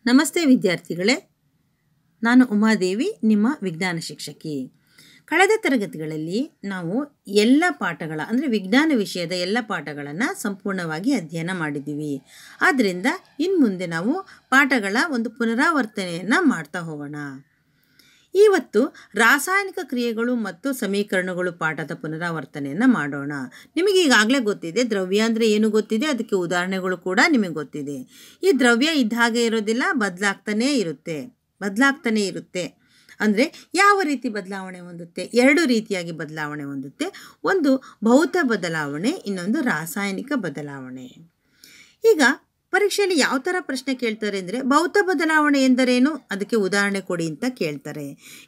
ನಮಸ್ತೆ ವಿದ್ಯಾರ್ಥಿಗಳೇ, ನಾನು ಉಮಾದೇವಿ, ನಿಮ್ಮ ವಿಜ್ಞಾನ ಶಿಕ್ಷಕಿ. ಕಳೆದ ತರಗತಿಗಳಲ್ಲಿ ನಾವು ಎಲ್ಲ ಪಾಠಗಳ ಅಂದರೆ ವಿಜ್ಞಾನ ವಿಷಯದ ಎಲ್ಲ ಪಾಠಗಳನ್ನು ಸಂಪೂರ್ಣವಾಗಿ ಅಧ್ಯಯನ ಮಾಡಿದ್ದೀವಿ. ಆದ್ದರಿಂದ ಇನ್ನು ಮುಂದೆ ನಾವು ಪಾಠಗಳ ಒಂದು ಪುನರಾವರ್ತನೆಯನ್ನು ಮಾಡ್ತಾ ಹೋಗೋಣ. ಇವತ್ತು ರಾಸಾಯನಿಕ ಕ್ರಿಯೆಗಳು ಮತ್ತು ಸಮೀಕರಣಗಳು ಪಾಠದ ಪುನರಾವರ್ತನೆಯನ್ನು ಮಾಡೋಣ. ನಿಮಗೆ ಈಗಾಗಲೇ ಗೊತ್ತಿದೆ, ದ್ರವ್ಯ ಅಂದರೆ ಏನು ಗೊತ್ತಿದೆ, ಅದಕ್ಕೆ ಉದಾಹರಣೆಗಳು ಕೂಡ ನಿಮಗೆ ಗೊತ್ತಿದೆ. ಈ ದ್ರವ್ಯ ಇದ್ದ ಹಾಗೆ ಇರೋದಿಲ್ಲ, ಬದಲಾಗ್ತಾನೇ ಇರುತ್ತೆ. ಅಂದರೆ ಯಾವ ರೀತಿ ಬದಲಾವಣೆ ಹೊಂದುತ್ತೆ? ಎರಡು ರೀತಿಯಾಗಿ ಬದಲಾವಣೆ ಹೊಂದುತ್ತೆ. ಒಂದು ಭೌತ ಬದಲಾವಣೆ, ಇನ್ನೊಂದು ರಾಸಾಯನಿಕ ಬದಲಾವಣೆ. ಈಗ ಪರೀಕ್ಷೆಯಲ್ಲಿ ಯಾವ ಥರ ಪ್ರಶ್ನೆ ಕೇಳ್ತಾರೆ ಅಂದರೆ, ಭೌತ ಬದಲಾವಣೆ ಎಂದರೇನು, ಅದಕ್ಕೆ ಉದಾಹರಣೆ ಕೊಡಿ ಅಂತ ಕೇಳ್ತಾರೆ.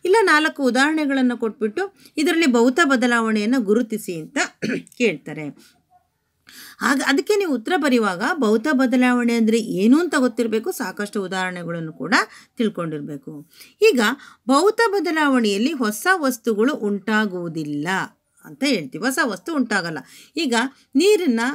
ಇಲ್ಲ 4 ಉದಾಹರಣೆಗಳನ್ನು ಕೊಟ್ಬಿಟ್ಟು ಇದರಲ್ಲಿ ಭೌತ ಬದಲಾವಣೆಯನ್ನು ಗುರುತಿಸಿ ಅಂತ ಕೇಳ್ತಾರೆ. ಅದಕ್ಕೆ ನೀವು ಉತ್ತರ ಬರೆಯುವಾಗ ಭೌತ ಬದಲಾವಣೆ ಅಂದರೆ ಏನು ಅಂತ ಗೊತ್ತಿರಬೇಕು, ಸಾಕಷ್ಟು ಉದಾಹರಣೆಗಳನ್ನು ಕೂಡ ತಿಳ್ಕೊಂಡಿರಬೇಕು. ಈಗ ಭೌತ ಬದಲಾವಣೆಯಲ್ಲಿ ಹೊಸ ವಸ್ತುಗಳು ಉಂಟಾಗುವುದಿಲ್ಲ ಅಂತ ಹೇಳ್ತೀವಿ. ಹೊಸ ವಸ್ತು ಉಂಟಾಗಲ್ಲ. ಈಗ ನೀರನ್ನು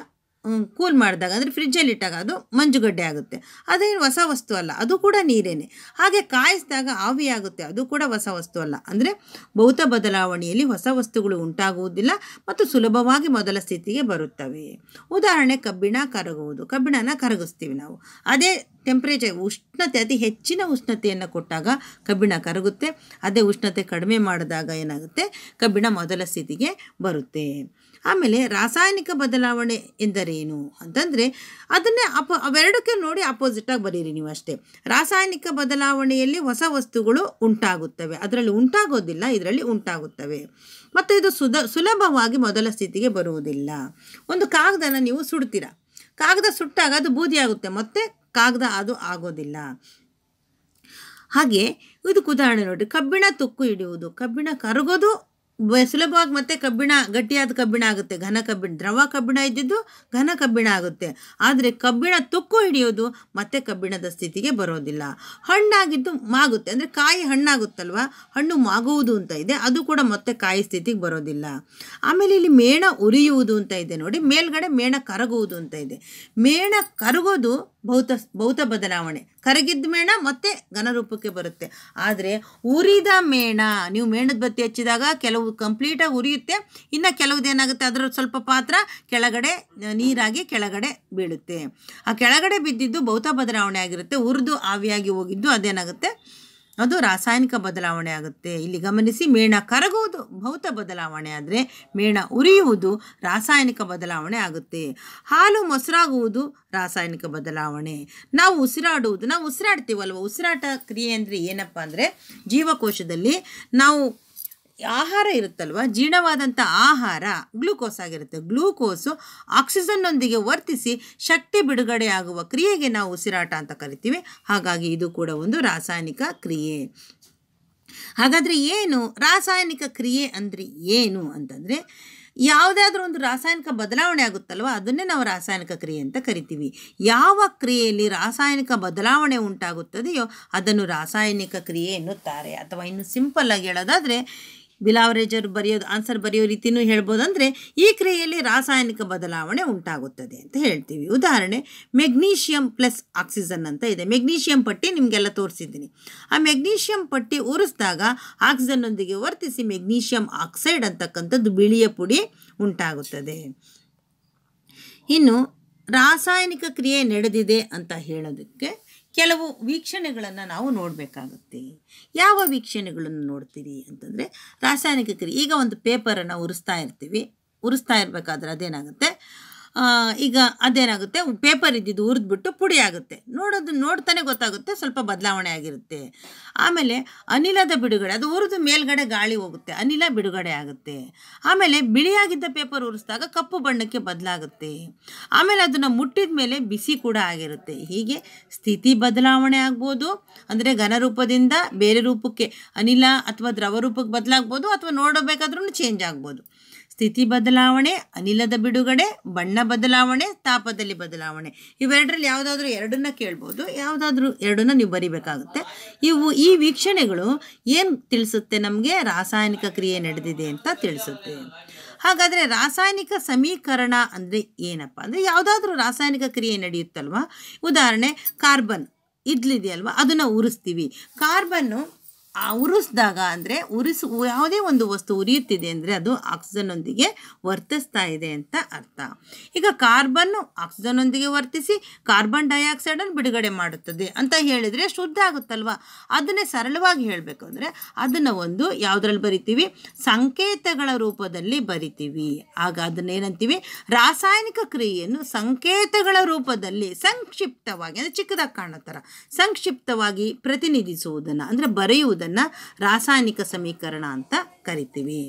ಕೂಲ್ ಮಾಡಿದಾಗ ಅಂದರೆ ಫ್ರಿಜ್ಜಲ್ಲಿ ಇಟ್ಟಾಗ ಅದು ಮಂಜುಗಡ್ಡೆ ಆಗುತ್ತೆ, ಅದೇನು ಹೊಸ ವಸ್ತು ಅಲ್ಲ, ಅದು ಕೂಡ ನೀರೇನೆ. ಹಾಗೆ ಕಾಯಿಸಿದಾಗ ಆವಿಯಾಗುತ್ತೆ, ಅದು ಕೂಡ ಹೊಸ ವಸ್ತು ಅಲ್ಲ. ಅಂದರೆ ಭೌತ ಬದಲಾವಣೆಯಲ್ಲಿ ಹೊಸ ವಸ್ತುಗಳು ಉಂಟಾಗುವುದಿಲ್ಲ ಮತ್ತು ಸುಲಭವಾಗಿ ಮೊದಲ ಸ್ಥಿತಿಗೆ ಬರುತ್ತವೆ. ಉದಾಹರಣೆ, ಕಬ್ಬಿಣ ಕರಗುವುದು. ಕಬ್ಬಿಣನ ಕರಗಿಸ್ತೀವಿ ನಾವು, ಅದೇ ಟೆಂಪ್ರೇಚರ್ ಉಷ್ಣತೆ ಅತಿ ಹೆಚ್ಚಿನ ಉಷ್ಣತೆಯನ್ನು ಕೊಟ್ಟಾಗ ಕಬ್ಬಿಣ ಕರಗುತ್ತೆ. ಅದೇ ಉಷ್ಣತೆ ಕಡಿಮೆ ಮಾಡಿದಾಗ ಏನಾಗುತ್ತೆ, ಕಬ್ಬಿಣ ಮೊದಲ ಸ್ಥಿತಿಗೆ ಬರುತ್ತೆ. ಆಮೇಲೆ ರಾಸಾಯನಿಕ ಬದಲಾವಣೆ ಎಂದರೇನು ಅಂತಂದರೆ ಅದನ್ನೇ ಅವೆರಡಕ್ಕೆ ನೋಡಿ ಅಪೋಸಿಟಾಗಿ ಬರೀರಿ ನೀವು ಅಷ್ಟೇ. ರಾಸಾಯನಿಕ ಬದಲಾವಣೆಯಲ್ಲಿ ಹೊಸ ವಸ್ತುಗಳು ಉಂಟಾಗುತ್ತವೆ, ಅದರಲ್ಲಿ ಉಂಟಾಗೋದಿಲ್ಲ, ಇದರಲ್ಲಿ ಉಂಟಾಗುತ್ತವೆ. ಮತ್ತು ಇದು ಸುಲಭವಾಗಿ ಮೊದಲ ಸ್ಥಿತಿಗೆ ಬರುವುದಿಲ್ಲ. ಒಂದು ಕಾಗದನ ನೀವು ಸುಡ್ತೀರಾ, ಕಾಗದ ಸುಟ್ಟಾಗ ಅದು ಬೂದಿ ಆಗುತ್ತೆ, ಮತ್ತು ಕಾಗದ ಅದು ಆಗೋದಿಲ್ಲ. ಹಾಗೆ ಇದಕ್ಕೆ ಉದಾಹರಣೆ ನೋಡಿ, ಕಬ್ಬಿಣ ತುಕ್ಕು ಹಿಡಿಯುವುದು. ಕಬ್ಬಿಣ ಕರಗೋದು ಸುಲಭವಾಗಿ, ಮತ್ತೆ ಕಬ್ಬಿಣ ಗಟ್ಟಿಯಾದ ಕಬ್ಬಿಣ ಆಗುತ್ತೆ, ಘನ ಕಬ್ಬಿಣ. ದ್ರವ ಕಬ್ಬಿಣ ಇದ್ದಿದ್ದು ಘನ ಕಬ್ಬಿಣ ಆಗುತ್ತೆ. ಆದರೆ ಕಬ್ಬಿಣ ತುಕ್ಕು ಹಿಡಿಯೋದು ಮತ್ತೆ ಕಬ್ಬಿಣದ ಸ್ಥಿತಿಗೆ ಬರೋದಿಲ್ಲ. ಹಣ್ಣಾಗಿದ್ದು ಮಾಗುತ್ತೆ, ಅಂದರೆ ಕಾಯಿ ಹಣ್ಣಾಗುತ್ತಲ್ವ, ಹಣ್ಣು ಮಾಗುವುದು ಅಂತ ಇದೆ, ಅದು ಕೂಡ ಮತ್ತೆ ಕಾಯಿ ಸ್ಥಿತಿಗೆ ಬರೋದಿಲ್ಲ. ಆಮೇಲೆ ಇಲ್ಲಿ ಮೇಣ ಉರಿಯುವುದು ಅಂತ ಇದೆ ನೋಡಿ, ಮೇಲ್ಗಡೆ ಮೇಣ ಕರಗುವುದು ಅಂತ ಇದೆ. ಮೇಣ ಕರಗೋದು ಭೌತ ಬದಲಾವಣೆ. ಕರಗಿದ್ದ ಮೇಣ ಮತ್ತೆ ಘನರೂಪಕ್ಕೆ ಬರುತ್ತೆ. ಆದರೆ ಉರಿದ ಮೇಣ, ನೀವು ಮೇಣದ ಬತ್ತಿ ಹಚ್ಚಿದಾಗ ಕೆಲವು ಕಂಪ್ಲೀಟಾಗಿ ಉರಿಯುತ್ತೆ, ಇನ್ನು ಕೆಲವುದೇನಾಗುತ್ತೆ, ಅದರ ಸ್ವಲ್ಪ ಪಾತ್ರ ಕೆಳಗಡೆ ನೀರಾಗಿ ಕೆಳಗಡೆ ಬೀಳುತ್ತೆ. ಆ ಕೆಳಗಡೆ ಬಿದ್ದಿದ್ದು ಭೌತ ಬದಲಾವಣೆ ಆಗಿರುತ್ತೆ. ಉರಿದು ಆವಿಯಾಗಿ ಹೋಗಿದ್ದು ಅದೇನಾಗುತ್ತೆ, ಅದು ರಾಸಾಯನಿಕ ಬದಲಾವಣೆ ಆಗುತ್ತೆ. ಇಲ್ಲಿ ಗಮನಿಸಿ, ಮೇಣ ಕರಗುವುದು ಭೌತ ಬದಲಾವಣೆ ಆದರೆ ಮೇಣ ಉರಿಯುವುದು ರಾಸಾಯನಿಕ ಬದಲಾವಣೆ ಆಗುತ್ತೆ. ಹಾಲು ಮೊಸರಾಗುವುದು ರಾಸಾಯನಿಕ ಬದಲಾವಣೆ. ನಾವು ಉಸಿರಾಡ್ತೀವಲ್ವ, ಉಸಿರಾಟ ಕ್ರಿಯೆ ಅಂದರೆ ಏನಪ್ಪ ಅಂದರೆ, ಜೀವಕೋಶದಲ್ಲಿ ನಾವು ಆಹಾರ ಇರುತ್ತಲ್ವ, ಜೀರ್ಣವಾದಂಥ ಆಹಾರ ಗ್ಲೂಕೋಸ್ ಆಗಿರುತ್ತೆ. ಗ್ಲೂಕೋಸು ಆಕ್ಸಿಜನ್ನೊಂದಿಗೆ ವರ್ತಿಸಿ ಶಕ್ತಿ ಬಿಡುಗಡೆಯಾಗುವ ಕ್ರಿಯೆಗೆ ನಾವು ಉಸಿರಾಟ ಅಂತ ಕರಿತೀವಿ. ಹಾಗಾಗಿ ಇದು ಕೂಡ ಒಂದು ರಾಸಾಯನಿಕ ಕ್ರಿಯೆ. ಹಾಗಾದರೆ ಏನು ರಾಸಾಯನಿಕ ಕ್ರಿಯೆ ಅಂದರೆ ಏನು ಅಂತಂದರೆ, ಯಾವುದಾದ್ರೂ ಒಂದು ರಾಸಾಯನಿಕ ಬದಲಾವಣೆ ಆಗುತ್ತಲ್ವ, ಅದನ್ನೇ ನಾವು ರಾಸಾಯನಿಕ ಕ್ರಿಯೆ ಅಂತ ಕರಿತೀವಿ. ಯಾವ ಕ್ರಿಯೆಯಲ್ಲಿ ರಾಸಾಯನಿಕ ಬದಲಾವಣೆ ಉಂಟಾಗುತ್ತದೆಯೋ ಅದನ್ನು ರಾಸಾಯನಿಕ ಕ್ರಿಯೆ ಎನ್ನುತ್ತಾರೆ. ಅಥವಾ ಇನ್ನು ಸಿಂಪಲ್ ಆಗಿ ಹೇಳೋದಾದರೆ, ಬಿಲಾವರೇಜರ್ ಆನ್ಸರ್ ಬರೆಯೋ ರೀತಿಯೂ ಹೇಳ್ಬೋದು. ಅಂದರೆ ಈ ಕ್ರಿಯೆಯಲ್ಲಿ ರಾಸಾಯನಿಕ ಬದಲಾವಣೆ ಉಂಟಾಗುತ್ತದೆ ಅಂತ ಹೇಳ್ತೀವಿ. ಉದಾಹರಣೆ, ಮೆಗ್ನೀಷಿಯಂ ಪ್ಲಸ್ ಆಕ್ಸಿಜನ್ ಅಂತ ಇದೆ. ಮೆಗ್ನೀಷಿಯಂ ಪಟ್ಟಿ ನಿಮಗೆಲ್ಲ ತೋರಿಸಿದ್ದೀನಿ. ಆ ಮೆಗ್ನೀಷಿಯಂ ಪಟ್ಟಿ ಉರಿಸಿದಾಗ ಆಕ್ಸಿಜನ್ನೊಂದಿಗೆ ವರ್ತಿಸಿ ಮೆಗ್ನೀಷಿಯಂ ಆಕ್ಸೈಡ್ ಅಂತಕ್ಕಂಥದ್ದು ಬಿಳಿಯ ಪುಡಿ ಉಂಟಾಗುತ್ತದೆ. ಇನ್ನು ರಾಸಾಯನಿಕ ಕ್ರಿಯೆ ನಡೆದಿದೆ ಅಂತ ಹೇಳೋದಕ್ಕೆ ಕೆಲವು ವೀಕ್ಷಣೆಗಳನ್ನು ನಾವು ನೋಡಬೇಕಾಗುತ್ತೆ. ಯಾವ ವೀಕ್ಷಣೆಗಳನ್ನು ನೋಡ್ತೀರಿ ಅಂತಂದರೆ, ರಾಸಾಯನಿಕ ಕ್ರಿಯೆ, ಈಗ ಒಂದು ಪೇಪರನ್ನು ಉರಿಸ್ತಾ ಇರಬೇಕಾದ್ರೆ ಅದೇನಾಗುತ್ತೆ, ಪೇಪರ್ ಇದ್ದಿದ್ದು ಉರಿದ್ಬಿಟ್ಟು ಪುಡಿ ಆಗುತ್ತೆ. ನೋಡ್ತಾನೆ ಗೊತ್ತಾಗುತ್ತೆ ಸ್ವಲ್ಪ ಬದಲಾವಣೆ ಆಗಿರುತ್ತೆ. ಆಮೇಲೆ ಅನಿಲದ ಬಿಡುಗಡೆ, ಅದು ಉರಿದು ಮೇಲ್ಗಡೆ ಗಾಳಿ ಹೋಗುತ್ತೆ, ಅನಿಲ ಬಿಡುಗಡೆ ಆಗುತ್ತೆ. ಆಮೇಲೆ ಬಿಳಿಯಾಗಿದ್ದ ಪೇಪರ್ ಉರಿಸಿದಾಗ ಕಪ್ಪು ಬಣ್ಣಕ್ಕೆ ಬದಲಾಗುತ್ತೆ. ಆಮೇಲೆ ಅದನ್ನು ಮುಟ್ಟಿದ ಮೇಲೆ ಬಿಸಿ ಕೂಡ ಆಗಿರುತ್ತೆ. ಹೀಗೆ ಸ್ಥಿತಿ ಬದಲಾವಣೆ ಆಗ್ಬೋದು, ಅಂದರೆ ಘನರೂಪದಿಂದ ಬೇರೆ ರೂಪಕ್ಕೆ, ಅನಿಲ ಅಥವಾ ದ್ರವ ರೂಪಕ್ಕೆ ಬದಲಾಗ್ಬೋದು, ಅಥವಾ ನೋಡಬೇಕಾದ್ರೂ ಚೇಂಜ್ ಆಗ್ಬೋದು. ಸ್ಥಿತಿ ಬದಲಾವಣೆ, ಅನಿಲದ ಬಿಡುಗಡೆ, ಬಣ್ಣ ಬದಲಾವಣೆ, ತಾಪದಲ್ಲಿ ಬದಲಾವಣೆ, ಇವೆರಡರಲ್ಲಿ ಯಾವುದಾದ್ರೂ ಎರಡನ್ನ ಕೇಳ್ಬೋದು, ಯಾವುದಾದ್ರೂ ಎರಡನ್ನ ನೀವು ಬರಿಬೇಕಾಗುತ್ತೆ. ಈ ವೀಕ್ಷಣೆಗಳು ಏನು ತಿಳಿಸುತ್ತೆ, ನಮಗೆ ರಾಸಾಯನಿಕ ಕ್ರಿಯೆ ನಡೆದಿದೆ ಅಂತ ತಿಳಿಸುತ್ತೆ. ಹಾಗಾದರೆ ರಾಸಾಯನಿಕ ಸಮೀಕರಣ ಅಂದರೆ ಏನಪ್ಪ ಅಂದರೆ, ಯಾವುದಾದ್ರೂ ರಾಸಾಯನಿಕ ಕ್ರಿಯೆ ನಡೆಯುತ್ತಲ್ವ, ಉದಾಹರಣೆ ಕಾರ್ಬನ್ ಇದ್ಲಿದೆಯಲ್ವ ಅದನ್ನು ಉರಿಸ್ತೀವಿ. ಕಾರ್ಬನ್ನು ಉರಿಸಿದಾಗ ಅಂದರೆ ಯಾವುದೇ ಒಂದು ವಸ್ತು ಉರಿಯುತ್ತಿದೆ ಅಂದರೆ ಅದು ಆಕ್ಸಿಜನ್ನೊಂದಿಗೆ ವರ್ತಿಸ್ತಾ ಇದೆ ಅಂತ ಅರ್ಥ. ಈಗ ಕಾರ್ಬನ್ನು ಆಕ್ಸಿಜನ್ನೊಂದಿಗೆ ವರ್ತಿಸಿ ಕಾರ್ಬನ್ ಡೈಆಕ್ಸೈಡನ್ನು ಬಿಡುಗಡೆ ಮಾಡುತ್ತದೆ ಅಂತ ಹೇಳಿದರೆ ಶುದ್ಧ ಆಗುತ್ತಲ್ವ. ಅದನ್ನೇ ಸರಳವಾಗಿ ಹೇಳಬೇಕು ಅಂದರೆ ಅದನ್ನು ಒಂದು ಯಾವುದ್ರಲ್ಲಿ ಬರಿತೀವಿ, ಸಂಕೇತಗಳ ರೂಪದಲ್ಲಿ ಬರಿತೀವಿ. ಆಗ ಅದನ್ನೇನಂತೀವಿ, ರಾಸಾಯನಿಕ ಕ್ರಿಯೆಯನ್ನು ಸಂಕೇತಗಳ ರೂಪದಲ್ಲಿ ಸಂಕ್ಷಿಪ್ತವಾಗಿ ಅಂದರೆ ಚಿಕ್ಕದಾಗಿ ಕಾಣೋ ಥರ ಸಂಕ್ಷಿಪ್ತವಾಗಿ ಪ್ರತಿನಿಧಿಸುವುದನ್ನು ಅಂದರೆ ಬರೆಯುವುದನ್ನು ರಾಸಾಯನಿಕ ಸಮೀಕರಣ ಅಂತ ಕರಿತೀವಿ.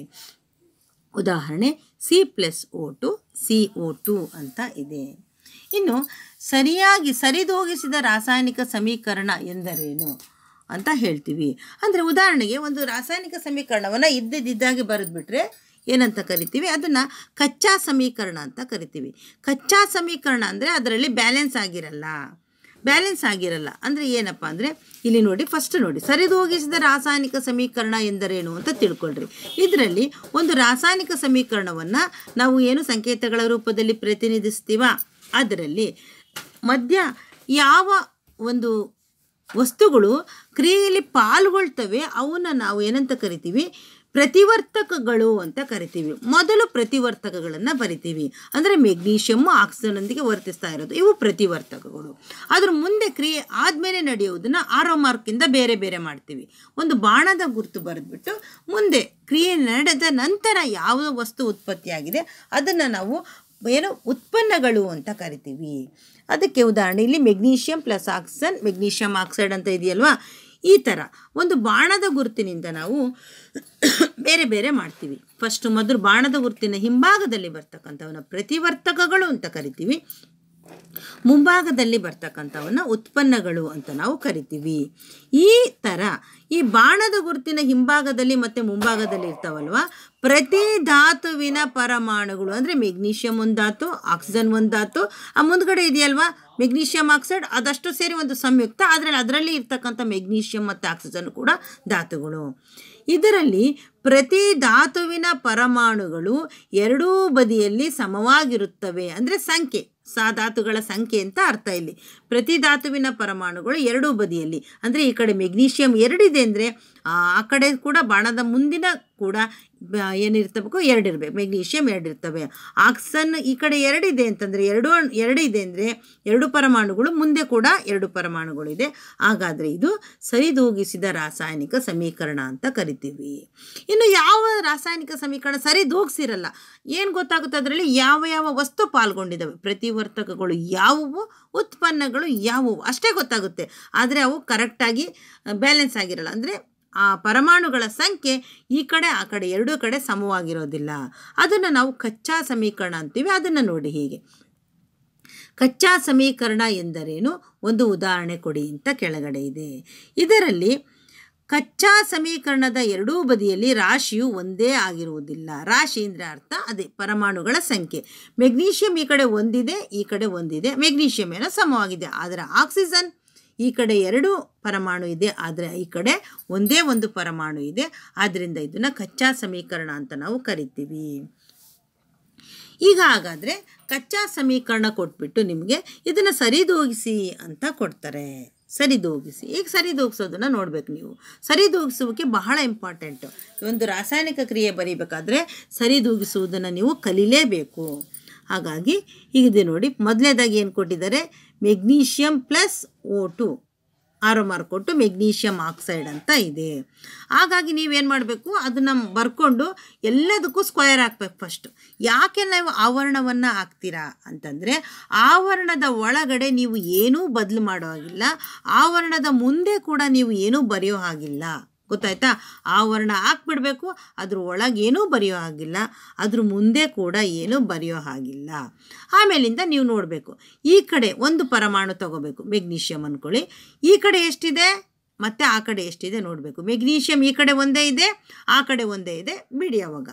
ಉದಾಹರಣೆ C+O2 CO2 ಅಂತ ಇದೆ. ಇನ್ನು ಸರಿದೂಗಿಸಿದ ರಾಸಾಯನಿಕ ಸಮೀಕರಣ ಎಂದರೇನು ಅಂತ ಹೇಳ್ತೀವಿ. ಅಂದರೆ ಉದಾಹರಣೆಗೆ ಒಂದು ರಾಸಾಯನಿಕ ಸಮೀಕರಣವನ್ನು ಇದ್ದಿದ್ದಾಗೆ ಬರೆದ್ಬಿಟ್ರೆ ಏನಂತ ಕರಿತೀವಿ, ಅದನ್ನು ಕಚ್ಚಾ ಸಮೀಕರಣ ಅಂತ ಕರಿತೀವಿ. ಕಚ್ಚಾ ಸಮೀಕರಣ ಅಂದರೆ ಅದರಲ್ಲಿ ಬ್ಯಾಲೆನ್ಸ್ ಆಗಿರಲ್ಲ ಅಂದರೆ ಏನಪ್ಪ ಅಂದರೆ ಇಲ್ಲಿ ನೋಡಿ, ಫಸ್ಟ್ ನೋಡಿ, ಸರಿದೂಗಿಸಿದ ರಾಸಾಯನಿಕ ಸಮೀಕರಣ ಎಂದರೇನು ಅಂತ ತಿಳ್ಕೊಳ್ರಿ. ಇದರಲ್ಲಿ ಒಂದು ರಾಸಾಯನಿಕ ಸಮೀಕರಣವನ್ನು ನಾವು ಏನು ಸಂಕೇತಗಳ ರೂಪದಲ್ಲಿ ಪ್ರತಿನಿಧಿಸ್ತೀವ, ಅದರಲ್ಲಿ ಮಧ್ಯ ಯಾವ ಒಂದು ವಸ್ತುಗಳು ಕ್ರಿಯೆಯಲ್ಲಿ ಪಾಲ್ಗೊಳ್ತವೆ ಅವನ್ನ ನಾವು ಏನಂತ ಕರಿತೀವಿ, ಪ್ರತಿವರ್ತಕಗಳು ಅಂತ ಕರಿತೀವಿ. ಮೊದಲು ಪ್ರತಿವರ್ತಕಗಳನ್ನು ಬರಿತೀವಿ. ಅಂದರೆ ಮೆಗ್ನೀಷಿಯಮ್ಮು ಆಕ್ಸಿಜನ್ನೊಂದಿಗೆ ವರ್ತಿಸ್ತಾ ಇರೋದು, ಇವು ಪ್ರತಿವರ್ತಕಗಳು. ಅದ್ರ ಮುಂದೆ ಕ್ರಿಯೆ ಆದಮೇಲೆ ನಡೆಯುವುದನ್ನು ಆರೋ ಮಾರ್ಕಿಂದ ಬೇರೆ ಬೇರೆ ಮಾಡ್ತೀವಿ. ಒಂದು ಬಾಣದ ಗುರುತು ಬರೆದ್ಬಿಟ್ಟು ಮುಂದೆ ಕ್ರಿಯೆ ನಡೆದ ನಂತರ ಯಾವ ವಸ್ತು ಉತ್ಪತ್ತಿಯಾಗಿದೆ ಅದನ್ನು ನಾವು ಉತ್ಪನ್ನಗಳು ಅಂತ ಕರಿತೀವಿ. ಅದಕ್ಕೆ ಉದಾಹರಣೆ ಇಲ್ಲಿ magnesium plus oxygen, magnesium oxide ಅಂತ ಇದೆಯಲ್ವಾ, ಈ ಥರ ಒಂದು ಬಾಣದ ಗುರುತಿನಿಂದ ನಾವು ಬೇರೆ ಬೇರೆ ಮಾಡ್ತೀವಿ. ಮೊದಲು ಬಾಣದ ಗುರುತಿನ ಹಿಂಭಾಗದಲ್ಲಿ ಬರ್ತಕ್ಕಂಥವನ್ನ ಪ್ರತಿವರ್ತಕಗಳು ಅಂತ ಕರಿತೀವಿ, ಮುಂಭಾಗದಲ್ಲಿ ಬರ್ತಕ್ಕಂಥವನ್ನ ಉತ್ಪನ್ನಗಳು ಅಂತ ನಾವು ಕರಿತೀವಿ. ಈ ಥರ ಈ ಬಾಣದ ಗುರುತಿನ ಹಿಂಭಾಗದಲ್ಲಿ ಮತ್ತು ಮುಂಭಾಗದಲ್ಲಿ ಇರ್ತಾವಲ್ವ, ಪ್ರತಿ ಧಾತುವಿನ ಪರಮಾಣುಗಳು ಅಂದರೆ ಮೆಗ್ನೀಷಿಯಂ ಒಂದು ಧಾತು, ಆಕ್ಸಿಜನ್ ಒಂದು ಧಾತು, ಆ ಮುಂದ್ಗಡೆ ಇದೆಯಲ್ವಾ ಮೆಗ್ನೀಷಿಯಂ ಆಕ್ಸೈಡ್, ಅದಷ್ಟು ಸೇರಿ ಒಂದು ಸಂಯುಕ್ತ, ಅದರಲ್ಲಿ ಇರ್ತಕ್ಕಂಥ ಮೆಗ್ನೀಷಿಯಂ ಮತ್ತು ಆಕ್ಸಿಜನ್ ಕೂಡ ಧಾತುಗಳು. ಇದರಲ್ಲಿ ಪ್ರತಿ ಧಾತುವಿನ ಪರಮಾಣುಗಳು ಎರಡೂ ಬದಿಯಲ್ಲಿ ಸಮವಾಗಿರುತ್ತವೆ ಅಂದರೆ ಸಂಖ್ಯೆ, ಧಾತುಗಳ ಸಂಖ್ಯೆ ಅಂತ ಅರ್ಥ. ಇಲ್ಲಿ ಪ್ರತಿ ಧಾತುವಿನ ಪರಮಾಣುಗಳು ಎರಡೂ ಬದಿಯಲ್ಲಿ ಅಂದರೆ ಈ ಕಡೆ ಮೆಗ್ನೀಷಿಯಂ 2 ಇದೆ ಅಂದರೆ ಆ ಕಡೆ ಕೂಡ ಬಾಣದ ಮುಂದಿನ ಕೂಡ ಏನಿರ್ತಬೇಕು, 2 ಇರಬೇಕು, ಮೆಗ್ನೀಷಿಯಂ 2 ಇರ್ತವೆ. ಆಕ್ಸಿಜನ್ ಈ ಕಡೆ 2 ಇದೆ ಅಂತಂದರೆ 2 ಇದೆ ಅಂದರೆ 2 ಪರಮಾಣುಗಳು, ಮುಂದೆ ಕೂಡ 2 ಪರಮಾಣುಗಳು ಇದೆ. ಹಾಗಾದರೆ ಇದು ಸರಿದೂಗಿಸಿದ ರಾಸಾಯನಿಕ ಸಮೀಕರಣ ಅಂತ ಕರಿತೀವಿ. ಇನ್ನು ಯಾವ ರಾಸಾಯನಿಕ ಸಮೀಕರಣ ಸರಿದೂಗಿಸಿರಲ್ಲ, ಏನು ಗೊತ್ತಾಗುತ್ತೆ ಅದರಲ್ಲಿ ಯಾವ ವಸ್ತು ಪಾಲ್ಗೊಂಡಿದ್ದಾವೆ, ಪ್ರತಿವರ್ತಕಗಳು ಯಾವುವು, ಉತ್ಪನ್ನಗಳು ಯಾವುವು ಅಷ್ಟೇ ಗೊತ್ತಾಗುತ್ತೆ. ಆದರೆ ಅವು ಕರೆಕ್ಟಾಗಿ ಬ್ಯಾಲೆನ್ಸ್ ಆಗಿರಲ್ಲ ಅಂದರೆ ಆ ಪರಮಾಣುಗಳ ಸಂಖ್ಯೆ ಈ ಕಡೆ ಆ ಕಡೆ ಎರಡೂ ಕಡೆ ಸಮವಾಗಿರೋದಿಲ್ಲ. ಅದನ್ನು ನಾವು ಕಚ್ಚಾ ಸಮೀಕರಣ ಅಂತೀವಿ. ಅದನ್ನು ನೋಡಿ ಹೀಗೆ, ಕಚ್ಚಾ ಸಮೀಕರಣ ಎಂದರೇನು, ಒಂದು ಉದಾಹರಣೆ ಕೊಡಿ ಅಂತ ಕೆಳಗಡೆ ಇದೆ. ಇದರಲ್ಲಿ ಕಚ್ಚಾ ಸಮೀಕರಣದ ಎರಡೂ ಬದಿಯಲ್ಲಿ ರಾಶಿಯು ಒಂದೇ ಆಗಿರುವುದಿಲ್ಲ. ರಾಶಿ ಅಂದರೆ ಅರ್ಥ ಅದೇ ಪರಮಾಣುಗಳ ಸಂಖ್ಯೆ. ಮೆಗ್ನೀಷಿಯಂ ಈ ಕಡೆ ಒಂದಿದೆ, ಈ ಕಡೆ ಒಂದಿದೆ, ಮೆಗ್ನೀಷಿಯಂ ಏನೋ ಸಮವಾಗಿದೆ. ಆದರೆ ಆಕ್ಸಿಜನ್ ಈ ಕಡೆ 2 ಪರಮಾಣು ಇದೆ, ಆದರೆ ಈ ಕಡೆ ಒಂದೇ ಒಂದು ಪರಮಾಣು ಇದೆ. ಆದ್ದರಿಂದ ಇದನ್ನು ಕಚ್ಚಾ ಸಮೀಕರಣ ಅಂತ ನಾವು ಕರಿತೀವಿ. ಈಗ ಹಾಗಾದರೆ ಕಚ್ಚಾ ಸಮೀಕರಣ ಕೊಟ್ಬಿಟ್ಟು ನಿಮಗೆ ಇದನ್ನು ಸರಿದೂಗಿಸಿ ಅಂತ ಕೊಡ್ತಾರೆ. ಸರಿದೂಗಿಸಿ, ಈಗ ಸರಿದೂಗಿಸೋದನ್ನು ನೋಡಬೇಕು ನೀವು. ಸರಿದೂಗಿಸೋಕ್ಕೆ ಬಹಳ ಇಂಪಾರ್ಟೆಂಟು. ಒಂದು ರಾಸಾಯನಿಕ ಕ್ರಿಯೆ ಬರೀಬೇಕಾದ್ರೆ ಸರಿದೂಗಿಸುವುದನ್ನು ನೀವು ಕಲೀಲೇಬೇಕು. ಹಾಗಾಗಿ ಹೀಗಿದೆ ನೋಡಿ, ಮೊದಲನೇದಾಗಿ ಏನು ಕೊಟ್ಟಿದ್ದಾರೆ, magnesium plus O2 arrow mark ಕೊಟ್ಟು ಮೆಗ್ನೀಷಿಯಂ ಆಕ್ಸೈಡ್ ಅಂತ ಇದೆ. ಹಾಗಾಗಿ ನೀವೇನು ಮಾಡಬೇಕು, ಅದನ್ನು ಬರ್ಕೊಂಡು ಎಲ್ಲದಕ್ಕೂ ಸ್ಕ್ವೇರ್ ಹಾಕ್ಬೇಕು ಫಸ್ಟು. ಯಾಕೆ ನಾವು ಆವರಣವನ್ನು ಹಾಕ್ತೀರಾ ಅಂತಂದರೆ ಆವರಣದ ಒಳಗಡೆ ನೀವು ಏನೂ ಬದಲು ಮಾಡೋ ಹಾಗಿಲ್ಲ, ಆವರಣದ ಮುಂದೆ ಕೂಡ ನೀವು ಏನೂ ಬರೆಯೋ ಹಾಗಿಲ್ಲ. ಗೊತ್ತಾಯ್ತಾ? ಆವರಣ ಹಾಕ್ಬಿಡ್ಬೇಕು, ಅದ್ರ ಒಳಗೇನೂ ಬರೆಯೋ ಹಾಗಿಲ್ಲ, ಅದ್ರ ಮುಂದೆ ಕೂಡ ಏನೂ ಬರೆಯೋ ಹಾಗಿಲ್ಲ. ಆಮೇಲಿಂದ ನೀವು ನೋಡಬೇಕು, ಈ ಕಡೆ ಒಂದು ಪರಮಾಣು ತಗೋಬೇಕು, ಮೆಗ್ನೀಷಿಯಂ ಅಂದ್ಕೊಳ್ಳಿ, ಈ ಕಡೆ ಎಷ್ಟಿದೆ ಮತ್ತು ಆ ಕಡೆ ಎಷ್ಟಿದೆ ನೋಡಬೇಕು. ಮೆಗ್ನೀಷಿಯಮ್ ಈ ಕಡೆ ಒಂದೇ ಇದೆ, ಆ ಕಡೆ ಒಂದೇ ಇದೆ, ಬಿಡಿ ಅವಾಗ.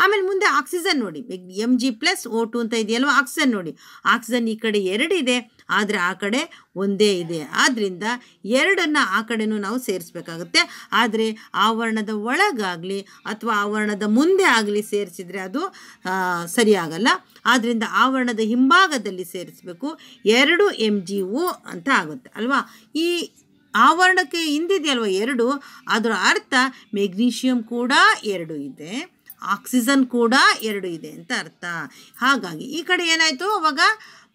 ಆಮೇಲೆ ಮುಂದೆ ಆಕ್ಸಿಜನ್ ನೋಡಿ, Mg+O2 ಅಂತ ಇದೆಯಲ್ವ, ಆಕ್ಸಿಜನ್ ನೋಡಿ, ಆಕ್ಸಿಜನ್ ಈ ಕಡೆ 2 ಇದೆ, ಆದರೆ ಆ ಕಡೆ ಒಂದೇ ಇದೆ. ಆದ್ದರಿಂದ 2 ಆ ಕಡೆನೂ ನಾವು ಸೇರಿಸ್ಬೇಕಾಗುತ್ತೆ. ಆದರೆ ಆವರಣದ ಒಳಗಾಗಲಿ ಅಥವಾ ಆವರಣದ ಮುಂದೆ ಆಗಲಿ ಸೇರಿಸಿದರೆ ಅದು ಸರಿಯಾಗಲ್ಲ. ಆದ್ದರಿಂದ ಆವರಣದ ಹಿಂಭಾಗದಲ್ಲಿ ಸೇರಿಸಬೇಕು. 2 MgO ಅಂತ ಆಗುತ್ತೆ ಅಲ್ವಾ. ಈ ಆವರಣಕ್ಕೆ ಹಿಂದಿದೆಯಲ್ವ 2, ಅದರ ಅರ್ಥ ಮೆಗ್ನೀಷಿಯಮ್ ಕೂಡ 2 ಇದೆ, ಆಕ್ಸಿಜನ್ ಕೂಡ 2 ಇದೆ ಅಂತ ಅರ್ಥ. ಹಾಗಾಗಿ ಈ ಕಡೆ ಏನಾಯಿತು, ಅವಾಗ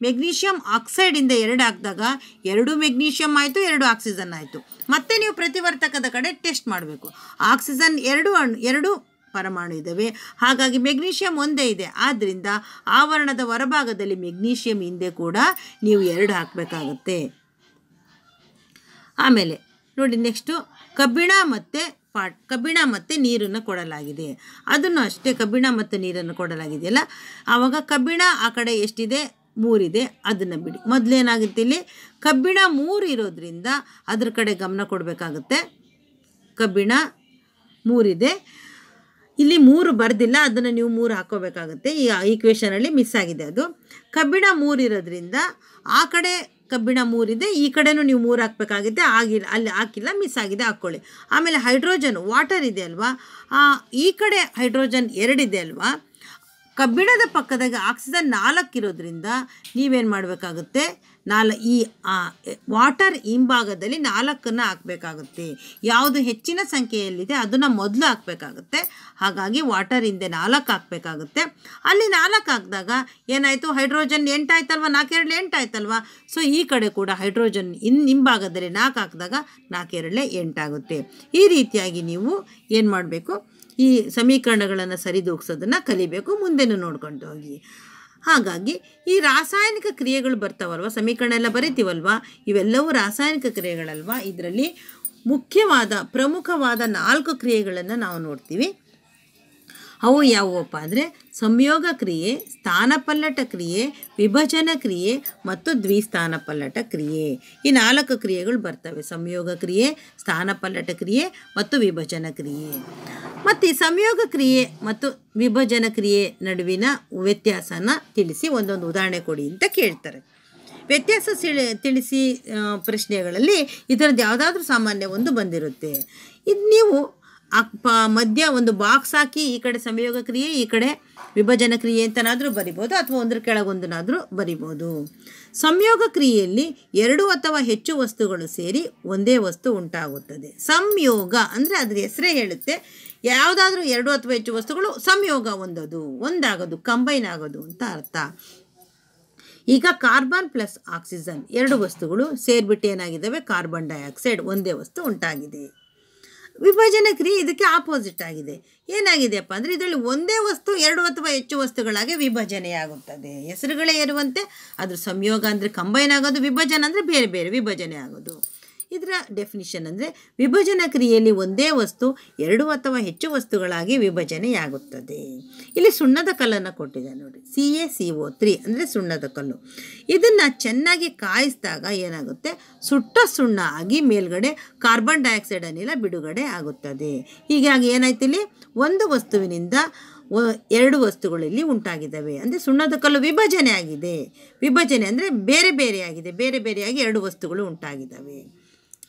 ಮೆಗ್ನೀಷಿಯಮ್ ಆಕ್ಸೈಡಿಂದ 2 ಹಾಕಿದಾಗ 2 ಮೆಗ್ನೀಷಿಯಮ್ ಆಯಿತು, 2 ಆಕ್ಸಿಜನ್ ಆಯಿತು. ಮತ್ತೆ ನೀವು ಪ್ರತಿವರ್ತಕದ ಕಡೆ ಟೆಸ್ಟ್ ಮಾಡಬೇಕು. ಆಕ್ಸಿಜನ್ 2 ಪರಮಾಣು ಇದ್ದಾವೆ, ಹಾಗಾಗಿ ಮೆಗ್ನೀಷಿಯಮ್ ಒಂದೇ ಇದೆ. ಆದ್ದರಿಂದ ಆವರಣದ ಹೊರಭಾಗದಲ್ಲಿ ಮೆಗ್ನೀಷಿಯಮ್ ಹಿಂದೆ ಕೂಡ ನೀವು 2 ಹಾಕಬೇಕಾಗುತ್ತೆ. ಆಮೇಲೆ ನೋಡಿ, ನೆಕ್ಸ್ಟು ಕಬ್ಬಿಣ ಮತ್ತು ನೀರನ್ನು ಕೊಡಲಾಗಿದೆ. ಅದನ್ನು ಅಷ್ಟೇ, ಕಬ್ಬಿಣ ಮತ್ತು ನೀರನ್ನು ಕೊಡಲಾಗಿದೆಯಲ್ಲ, ಆವಾಗ ಕಬ್ಬಿಣ ಆ ಕಡೆ ಎಷ್ಟಿದೆ, 3 ಇದೆ, ಅದನ್ನು ಬಿಡಿ. ಮೊದಲೇನಾಗುತ್ತೆ, ಇಲ್ಲಿ ಕಬ್ಬಿಣ 3 ಇರೋದ್ರಿಂದ ಅದ್ರ ಕಡೆ ಗಮನ ಕೊಡಬೇಕಾಗುತ್ತೆ. ಕಬ್ಬಿಣ 3 ಇದೆ, ಇಲ್ಲಿ 3 ಬರೆದಿಲ್ಲ, ಅದನ್ನು ನೀವು 3 ಹಾಕ್ಕೋಬೇಕಾಗುತ್ತೆ. ಈ ಈಕ್ವೇಷನಲ್ಲಿ ಮಿಸ್ ಆಗಿದೆ ಅದು. ಕಬ್ಬಿಣ 3 ಇರೋದ್ರಿಂದ ಆ ಕಡೆ ಕಬ್ಬಿಣ 3 ಇದೆ, ಈ ಕಡೆನೂ ನೀವು 3 ಹಾಕಬೇಕಾಗಿದೆ, ಆಗಿಲ್ಲ, ಅಲ್ಲಿ ಹಾಕಿಲ್ಲ, ಮಿಸ್ ಆಗಿದೆ, ಹಾಕ್ಕೊಳ್ಳಿ. ಆಮೇಲೆ ಹೈಡ್ರೋಜನ್ ವಾಟರ್ ಇದೆ ಅಲ್ವಾ, ಈ ಕಡೆ ಹೈಡ್ರೋಜನ್ 2 ಇದೆ ಅಲ್ವಾ. ಕಬ್ಬಿಣದ ಪಕ್ಕದಾಗ ಆಕ್ಸಿಜನ್ 4 ಇರೋದ್ರಿಂದ ನೀವೇನು ಮಾಡಬೇಕಾಗುತ್ತೆ, ಈ ವಾಟರ್ ಹಿಂಭಾಗದಲ್ಲಿ 4 ಹಾಕಬೇಕಾಗುತ್ತೆ. ಯಾವುದು ಹೆಚ್ಚಿನ ಸಂಖ್ಯೆಯಲ್ಲಿದೆ ಅದನ್ನು ಮೊದಲು ಹಾಕಬೇಕಾಗುತ್ತೆ. ಹಾಗಾಗಿ ವಾಟರ್ ಹಿಂದೆ 4 ಹಾಕಬೇಕಾಗುತ್ತೆ. ಅಲ್ಲಿ 4 ಹಾಕಿದಾಗ ಏನಾಯಿತು, ಹೈಡ್ರೋಜನ್ 8 ಆಯ್ತಲ್ವ, 4 2 8 ಆಯ್ತಲ್ವ. ಸೊ ಈ ಕಡೆ ಕೂಡ ಹೈಡ್ರೋಜನ್ ಹಿಂಭಾಗದಲ್ಲಿ 4 ಹಾಕಿದಾಗ 4 2 8 ಆಗುತ್ತೆ. ಈ ರೀತಿಯಾಗಿ ನೀವು ಏನು ಮಾಡಬೇಕು, ಈ ಸಮೀಕರಣಗಳನ್ನು ಸರಿದೂಗಿಸೋದನ್ನು ಕಲಿಬೇಕು. ಮುಂದೆನೂ ನೋಡ್ಕೊಂಡು ಹೋಗಿ. ಹಾಗಾಗಿ ಈ ರಾಸಾಯನಿಕ ಕ್ರಿಯೆಗಳು ಬರ್ತಾವಲ್ವ, ಸಮೀಕರಣ ಎಲ್ಲ ಬರಿತೀವಲ್ವ, ಇವೆಲ್ಲವೂ ರಾಸಾಯನಿಕ ಕ್ರಿಯೆಗಳಲ್ವ. ಇದರಲ್ಲಿ ಪ್ರಮುಖವಾದ 4 ಕ್ರಿಯೆಗಳನ್ನು ನಾವು ನೋಡ್ತೀವಿ. ಅವು ಯಾವುವಪ್ಪ ಅಂದರೆ ಸಂಯೋಗ ಕ್ರಿಯೆ, ಸ್ಥಾನಪಲ್ಲಟ ಕ್ರಿಯೆ, ವಿಭಜನ ಕ್ರಿಯೆ ಮತ್ತು ದ್ವಿಸ್ಥಾನಪಲ್ಲಟ ಕ್ರಿಯೆ. ಈ 4 ಕ್ರಿಯೆಗಳು ಬರ್ತವೆ. ಸಂಯೋಗ ಕ್ರಿಯೆ, ಸ್ಥಾನಪಲ್ಲಟ ಕ್ರಿಯೆ ಮತ್ತು ವಿಭಜನ ಕ್ರಿಯೆ. ಮತ್ತು ಈ ಸಂಯೋಗ ಕ್ರಿಯೆ ಮತ್ತು ವಿಭಜನ ಕ್ರಿಯೆ ನಡುವಿನ ವ್ಯತ್ಯಾಸನ ತಿಳಿಸಿ ಒಂದೊಂದು ಉದಾಹರಣೆ ಕೊಡಿ ಅಂತ ಕೇಳ್ತಾರೆ. ವ್ಯತ್ಯಾಸ ತಿಳಿಸಿ ಪ್ರಶ್ನೆಗಳಲ್ಲಿ ಇದರದ್ದು ಯಾವುದಾದ್ರೂ ಸಾಮಾನ್ಯ ಒಂದು ಬಂದಿರುತ್ತೆ. ಇದು ನೀವು ಮಧ್ಯ ಒಂದು ಬಾಕ್ಸ್ ಹಾಕಿ ಈ ಕಡೆ ಸಂಯೋಗ ಕ್ರಿಯೆ, ಈ ಕಡೆ ವಿಭಜನ ಕ್ರಿಯೆ ಅಂತನಾದರೂ ಬರಿಬೋದು, ಅಥವಾ ಒಂದರ ಕೆಳಗೊಂದನಾದರೂ ಬರಿಬೋದು. ಸಂಯೋಗ ಕ್ರಿಯೆಯಲ್ಲಿ 2 ಅಥವಾ ಹೆಚ್ಚು ವಸ್ತುಗಳು ಸೇರಿ ಒಂದೇ ವಸ್ತು ಉಂಟಾಗುತ್ತದೆ. ಸಂಯೋಗ ಅಂದರೆ ಅದರ ಹೆಸರೇ ಹೇಳುತ್ತೆ, ಯಾವುದಾದ್ರೂ 2 ಅಥವಾ ಹೆಚ್ಚು ವಸ್ತುಗಳು ಸಂಯೋಗ ಒಂದಾಗೋದು, ಕಂಬೈನ್ ಆಗೋದು ಅಂತ ಅರ್ಥ. ಈಗ ಕಾರ್ಬನ್ ಪ್ಲಸ್ ಆಕ್ಸಿಜನ್ 2 ವಸ್ತುಗಳು ಸೇರಿಬಿಟ್ಟು ಏನಾಗಿದ್ದಾವೆ, ಕಾರ್ಬನ್ ಡೈಆಕ್ಸೈಡ್ ಒಂದೇ ವಸ್ತು ಉಂಟಾಗಿದೆ. ವಿಭಜನ ಕ್ರಿಯೆ ಇದಕ್ಕೆ ಆಪೋಸಿಟ್ ಆಗಿದೆ. ಏನಾಗಿದೆಯಪ್ಪ ಅಂದರೆ ಇದರಲ್ಲಿ ಒಂದೇ ವಸ್ತು 2 ಅಥವಾ ಹೆಚ್ಚು ವಸ್ತುಗಳಾಗಿ ವಿಭಜನೆಯಾಗುತ್ತದೆ. ಹೆಸರುಗಳೇ ಇರುವಂತೆ ಅದು ಸಂಯೋಗ ಅಂದರೆ ಕಂಬೈನ್ ಆಗೋದು, ವಿಭಜನೆ ಅಂದರೆ ಬೇರೆ ಬೇರೆ ವಿಭಜನೆ ಆಗೋದು. ಇದರ ಡೆಫಿನಿಷನ್ ಅಂದರೆ ವಿಭಜನ ಕ್ರಿಯೆಯಲ್ಲಿ ಒಂದೇ ವಸ್ತು 2 ಅಥವಾ ಹೆಚ್ಚು ವಸ್ತುಗಳಾಗಿ ವಿಭಜನೆಯಾಗುತ್ತದೆ. ಇಲ್ಲಿ ಸುಣ್ಣದ ಕಲ್ಲನ್ನು ಕೊಟ್ಟಿದೆ ನೋಡಿ, CaCO3 ಅಂದರೆ ಸುಣ್ಣದ ಕಲ್ಲು. ಇದನ್ನು ಚೆನ್ನಾಗಿ ಕಾಯಿಸಿದಾಗ ಏನಾಗುತ್ತೆ, ಸುಟ್ಟ ಸುಣ್ಣ ಆಗಿ ಮೇಲ್ಗಡೆ ಕಾರ್ಬನ್ ಡೈಆಕ್ಸೈಡ್ ಅನಿಲ ಬಿಡುಗಡೆ ಆಗುತ್ತದೆ. ಹೀಗಾಗಿ ಏನಾಯ್ತು, ಇಲ್ಲಿ ಒಂದು ವಸ್ತುವಿನಿಂದ 2 ವಸ್ತುಗಳಲ್ಲಿ ಉಂಟಾಗಿದ್ದಾವೆ. ಅಂದರೆ ಸುಣ್ಣದ ಕಲ್ಲು ವಿಭಜನೆ ಆಗಿದೆ. ವಿಭಜನೆ ಅಂದರೆ ಬೇರೆ ಬೇರೆಯಾಗಿ 2 ವಸ್ತುಗಳು ಉಂಟಾಗಿದ್ದಾವೆ.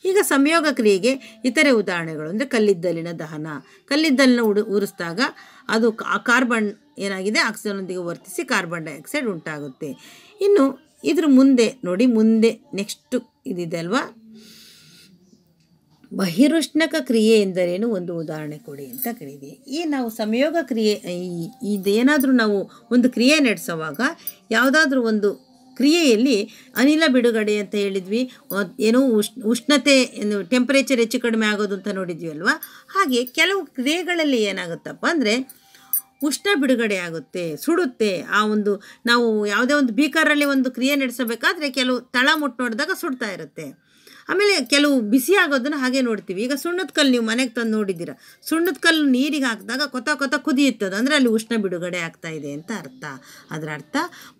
ಈಗ ಸಂಯೋಗ ಕ್ರಿಯೆಗೆ ಇತರೆ ಉದಾಹರಣೆಗಳು ಅಂದರೆ ಕಲ್ಲಿದ್ದಲಿನ ದಹನ. ಕಲ್ಲಿದ್ದಲನ್ನ ಉರಿಸಿದಾಗ ಅದು ಕಾರ್ಬನ್ ಏನಾಗಿದೆ, ಆಕ್ಸಿಜನ್ನೊಂದಿಗೆ ವರ್ತಿಸಿ ಕಾರ್ಬನ್ ಡೈಆಕ್ಸೈಡ್ ಉಂಟಾಗುತ್ತೆ. ಇನ್ನು ಇದ್ರ ಮುಂದೆ ನೋಡಿ, ಮುಂದೆ ನೆಕ್ಸ್ಟು ಇದಿದೆ ಅಲ್ವಾ, ಬಹಿರುಷ್ಣಕ ಕ್ರಿಯೆ ಎಂದರೇನು, ಒಂದು ಉದಾಹರಣೆ ಕೊಡಿ ಅಂತ ಕೇಳಿದೆ. ಈ ನಾವು ಸಂಯೋಗ ಕ್ರಿಯೆ, ಇದೇನಾದರೂ ನಾವು ಒಂದು ಕ್ರಿಯೆ ನಡೆಸುವಾಗ ಯಾವುದಾದ್ರೂ ಒಂದು ಕ್ರಿಯೆಯಲ್ಲಿ ಅನಿಲ ಬಿಡುಗಡೆ ಅಂತ ಹೇಳಿದ್ವಿ, ಏನೋ ಉಷ್ಣತೆ ಟೆಂಪರೇಚರ್ ಹೆಚ್ಚು ಕಡಿಮೆ ಆಗೋದು ಅಂತ ನೋಡಿದ್ವಿ ಅಲ್ವಾ. ಹಾಗೆ ಕೆಲವು ಕ್ರಿಯೆಗಳಲ್ಲಿ ಏನಾಗುತ್ತಪ್ಪ ಅಂದರೆ ಉಷ್ಣ ಬಿಡುಗಡೆ ಆಗುತ್ತೆ, ಸುಡುತ್ತೆ. ನಾವು ಯಾವುದೇ ಒಂದು ಬೀಕರಲ್ಲಿ ಒಂದು ಕ್ರಿಯೆ ನಡೆಸಬೇಕಾದ್ರೆ ಕೆಲವು ತಳ ಮುಟ್ಟು ನೋಡಿದಾಗ ಸುಡ್ತಾ ಇರುತ್ತೆ. ಆಮೇಲೆ ಕೆಲವು ಬಿಸಿ ಆಗೋದನ್ನು ಹಾಗೆ ನೋಡ್ತೀವಿ. ಈಗ ಸುಣ್ಣದ ಕಲ್ಲು ನೀವು ಮನೆಗೆ ತಂದು ನೋಡಿದ್ದೀರ, ಸುಣ್ಣದ ಕಲ್ಲು ನೀರಿಗೆ ಹಾಕಿದಾಗ ಕೊತ ಕುದಿಯುತ್ತದೆ, ಅಂದರೆ ಅಲ್ಲಿ ಉಷ್ಣ ಬಿಡುಗಡೆ ಆಗ್ತಾ ಇದೆ ಅಂತ ಅರ್ಥ. ಅದರ ಅರ್ಥ